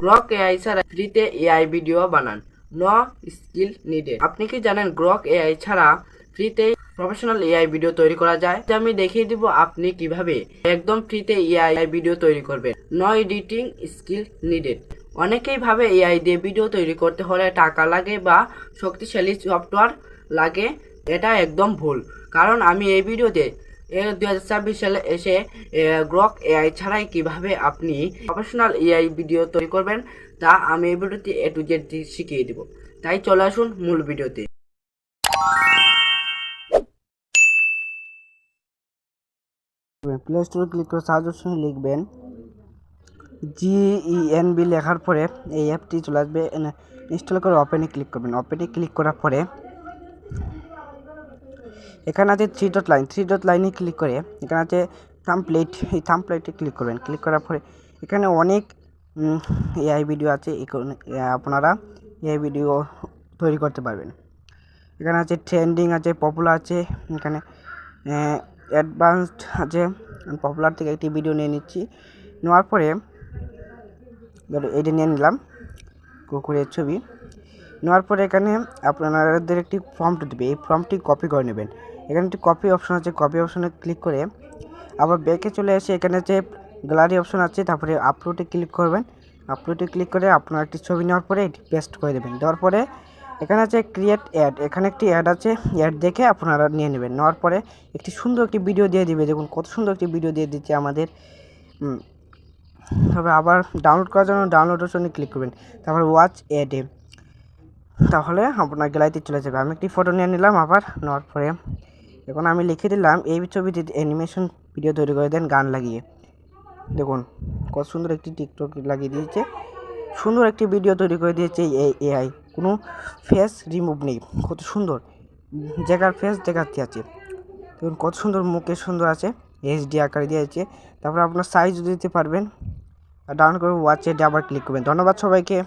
Grok AI ছাড়া ফ্রিতে AI video বানান, নো স্কিল নিডেড। আপনি কি জানেন গ্রক এআই ছাড়া ফ্রিতে প্রফেশনাল এআই ভিডিও তৈরি করা যায়? আমি দেখিয়ে দিব আপনি কিভাবে একদম ফ্রিতে এআই ভিডিও তৈরি করবেন, নো এডিটিং স্কিল নিডেড। অনেকেই ভাবে এআই দিয়ে ভিডিও তৈরি করতে হলে টাকা লাগে বা শক্তিশালী সফটওয়্যার লাগে। এটা একদম ভুল, কারণ আমি এই ভিডিওতে 2026 সালে এসে গ্রক এআই ছাড়াই কিভাবে আপনি প্রফেশনাল এআই ভিডিও তৈরি করবেন তা আমি এই ভিডিওতে A to Z শিখিয়ে দেব। তাই চলে আসুন মূল ভিডিওতে। প্লে স্টোরে ক্লিক করে সার্চ অপশনে লিখবেন GENB, লেখার পরে এই অ্যাপটি চলে আসবে। ইনস্টল করে ওপেনে ক্লিক করবেন। ওপেনে ক্লিক করার পরে এখানে আছে থ্রি ডট লাইনে ক্লিক করে এখানে আছে থাম্বনেইল, এই থাম্বনেইলে ক্লিক করবেন। ক্লিক করার পরে এখানে অনেক এআই ভিডিও আছে, আপনারা এআই ভিডিও তৈরি করতে পারবেন। এখানে আছে ট্রেন্ডিং আছে, পপুলার আছে, এখানে অ্যাডভান্সড আছে। পপুলার থেকে একটি ভিডিও নিয়ে নিচ্ছি, নেওয়ার পরে এইটা নিয়ে নিলাম, কুকুরের ছবি। নেওয়ার পরে এখানে আপনাদের একটি ফর্মটি দেবে, এই ফর্মটি কপি করে নেবেন। এখানে একটি কপি অপশন আছে, কপি অপশনে ক্লিক করে আবার ব্যাকে চলে এসে এখানে যে গ্যালারি অপশন আছে, তারপরে আপলোডে ক্লিক করবেন। আপলোডে ক্লিক করে আপনার একটি ছবি নেওয়ার পরে এটি পেস্ট করে দেবেন। দেওয়ার পরে এখানে আছে ক্রিয়েট অ্যাড, এখানে একটি অ্যাড আছে, অ্যাড দেখে আপনারা নিয়ে নেবেন। নেওয়ার পরে একটি সুন্দর একটি ভিডিও দিয়ে দিবে, দেখুন কত সুন্দর একটি ভিডিও দিয়ে দিচ্ছে আমাদের। তারপরে আবার ডাউনলোড করার জন্য ডাউনলোড অপশনে ক্লিক করবেন, তারপর ওয়াচ অ্যাডে, তাহলে আপনার গ্যালারিতে চলে যাবে। আমি একটি ফটো নিয়ে নিলাম, আবার নেওয়ার পরে এখন আমি লিখে দিলাম এই ছবিতে অ্যানিমেশন ভিডিও তৈরি করে দেন গান লাগিয়ে। দেখুন কত সুন্দর একটি টিকটক লাগিয়ে দিয়েছে, সুন্দর একটি ভিডিও তৈরি করে দিয়েছে এই এআই। কোনো ফেস রিমুভ নেই, কত সুন্দর জায়গার ফেস দেখাতে আছে। দেখুন কত সুন্দর, মুখে সুন্দর আছে, HD আকারে দিয়েছে। তারপর আপনার সাইজ দিতে পারবেন। ডাউনলোড করে ওয়াচ এডে আবার ক্লিক করবেন। ধন্যবাদ সবাইকে।